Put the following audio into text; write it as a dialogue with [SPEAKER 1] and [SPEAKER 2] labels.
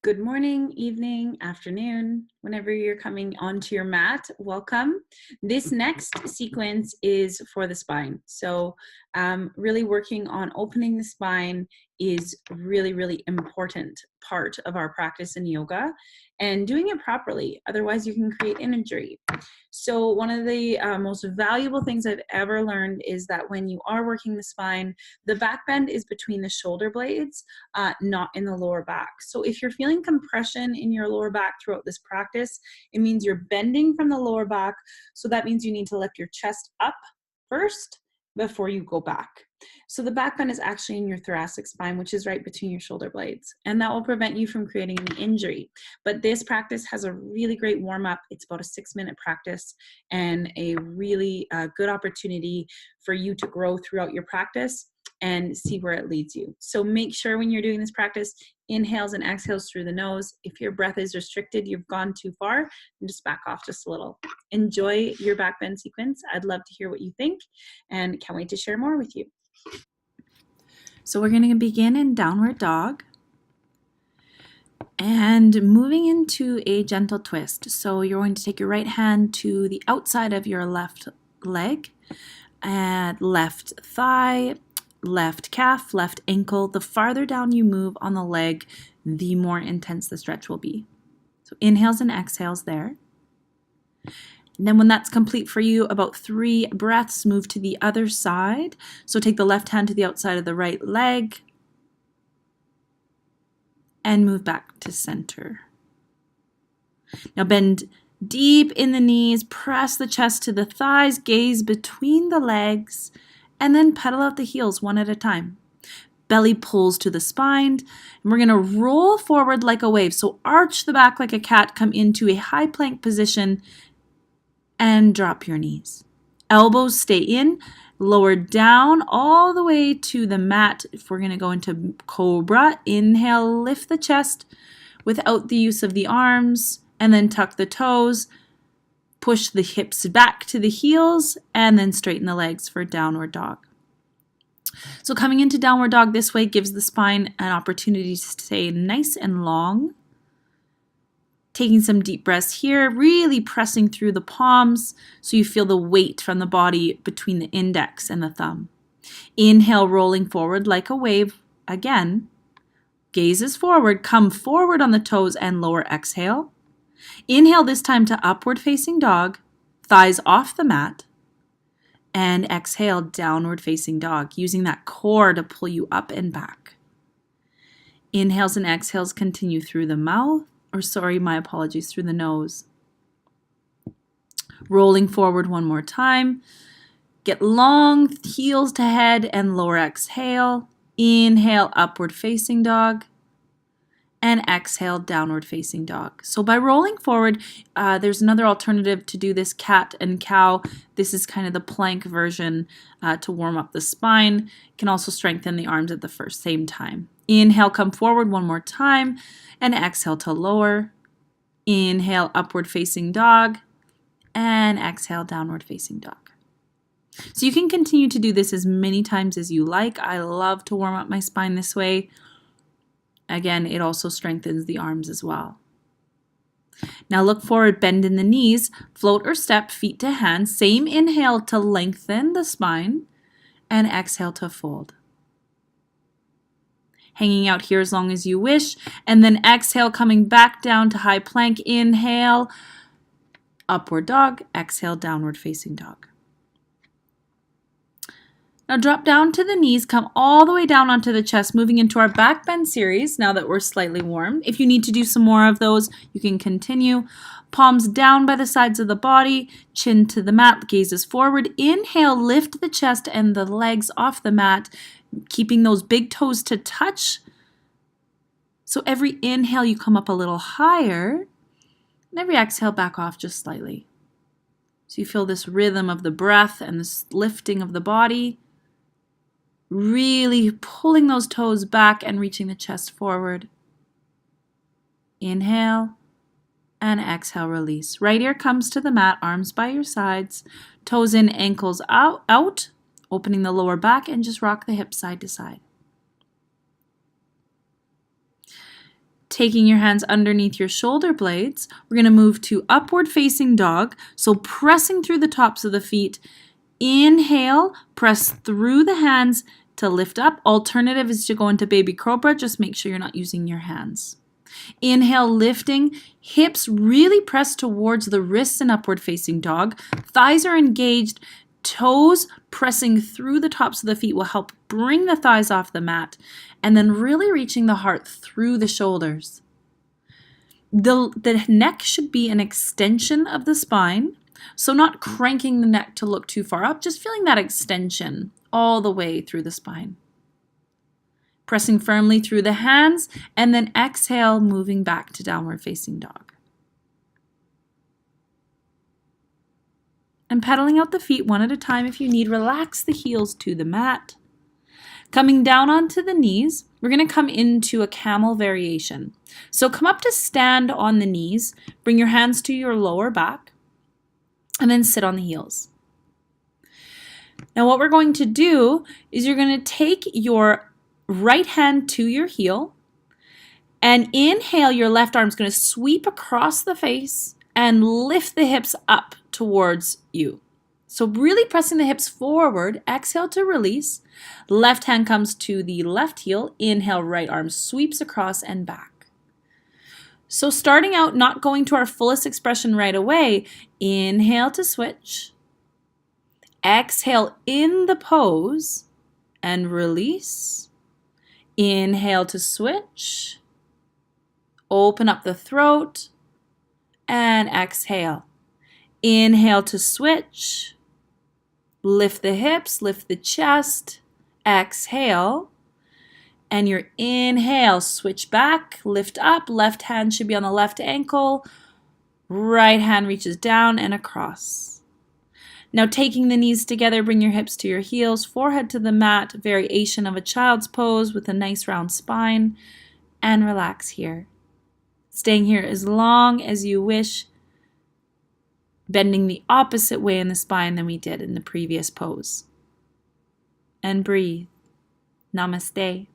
[SPEAKER 1] Good morning, evening, afternoon, whenever you're coming onto your mat, welcome. This next sequence is for the spine. So really working on opening the spine is really important part of our practice in yoga, and doing it properly. Otherwise, you can create an injury. So one of the most valuable things I've ever learned is that when you are working the spine, the back bend is between the shoulder blades, not in the lower back. So if you're feeling compression in your lower back throughout this practice, it means you're bending from the lower back. So that means you need to lift your chest up first before you go back. So the back bend is actually in your thoracic spine, which is right between your shoulder blades, and that will prevent you from creating an injury. But this practice has a really great warm-up. It's about a 6-minute practice and a really good opportunity for you to grow throughout your practice and see where it leads you. So make sure when you're doing this practice, inhales and exhales through the nose. If your breath is restricted, you've gone too far, and just back off just a little. Enjoy your back bend sequence. I'd love to hear what you think, and can't wait to share more with you.
[SPEAKER 2] So we're going to begin in downward dog and moving into a gentle twist. So you're going to take your right hand to the outside of your left leg, and left thigh, left calf, left ankle. The farther down you move on the leg, the more intense the stretch will be. So inhales and exhales there. And then when that's complete for you, about 3 breaths, move to the other side. So take the left hand to the outside of the right leg and move back to center. Now bend deep in the knees, press the chest to the thighs, gaze between the legs, and then pedal out the heels one at a time. Belly pulls to the spine, and we're going to roll forward like a wave. So arch the back like a cat, come into a high plank position, and drop your knees. Elbows stay in, lower down all the way to the mat. If we're going to go into cobra, inhale, lift the chest without the use of the arms, and then tuck the toes, push the hips back to the heels, and then straighten the legs for downward dog. So coming into downward dog this way gives the spine an opportunity to stay nice and long. Taking some deep breaths here, really pressing through the palms so you feel the weight from the body between the index and the thumb. Inhale, rolling forward like a wave again. Gazes forward, come forward on the toes and lower exhale. Inhale this time to upward facing dog, thighs off the mat. And exhale, downward facing dog, using that core to pull you up and back. Inhales and exhales continue through the mouth, through the nose. Rolling forward one more time. Get long heels to head and lower exhale. Inhale, upward facing dog. And exhale, downward facing dog. So by rolling forward, there's another alternative to do this cat and cow. This is kind of the plank version to warm up the spine. Can also strengthen the arms at the same time. Inhale, come forward one more time, and exhale to lower. Inhale, upward facing dog, and exhale, downward facing dog. So you can continue to do this as many times as you like. I love to warm up my spine this way. Again, it also strengthens the arms as well. Now look forward, bend in the knees, float or step, feet to hands. Same inhale to lengthen the spine, and exhale to fold. Hanging out here as long as you wish, and then exhale, coming back down to high plank. Inhale, upward dog, exhale, downward facing dog. Now drop down to the knees, come all the way down onto the chest, moving into our back bend series now that we're slightly warm. If you need to do some more of those, you can continue. Palms down by the sides of the body, chin to the mat, gazes forward. Inhale, lift the chest and the legs off the mat, keeping those big toes to touch. So every inhale, you come up a little higher, and every exhale, back off just slightly. So you feel this rhythm of the breath and this lifting of the body. Really pulling those toes back and reaching the chest forward. Inhale and exhale, release. Right ear comes to the mat, arms by your sides, toes in, ankles out, opening the lower back, and just rock the hips side to side. Taking your hands underneath your shoulder blades, we're going to move to upward facing dog. So pressing through the tops of the feet. Inhale, press through the hands to lift up. Alternative is to go into baby cobra. Just make sure you're not using your hands. Inhale, lifting, hips really press towards the wrists in upward facing dog. Thighs are engaged. Toes pressing through the tops of the feet will help bring the thighs off the mat. And then really reaching the heart through the shoulders. The neck should be an extension of the spine. So not cranking the neck to look too far up, just feeling that extension all the way through the spine. Pressing firmly through the hands, and then exhale, moving back to downward facing dog. And pedaling out the feet one at a time if you need. Relax the heels to the mat. Coming down onto the knees, we're going to come into a camel variation. So come up to stand on the knees, bring your hands to your lower back, and then sit on the heels. Now what we're going to do is you're going to take your right hand to your heel, and inhale, your left arm is going to sweep across the face and lift the hips up towards you. So really pressing the hips forward. Exhale to release. Left hand comes to the left heel. Inhale, right arm sweeps across and back. So starting out, not going to our fullest expression right away. Inhale to switch. Exhale in the pose and release. Inhale to switch. Open up the throat and exhale. Inhale to switch. Lift the hips, lift the chest. Exhale. And your inhale, switch back, lift up. Left hand should be on the left ankle. Right hand reaches down and across. Now taking the knees together, bring your hips to your heels, forehead to the mat, variation of a child's pose with a nice round spine, and relax here. Staying here as long as you wish, bending the opposite way in the spine than we did in the previous pose. And breathe. Namaste.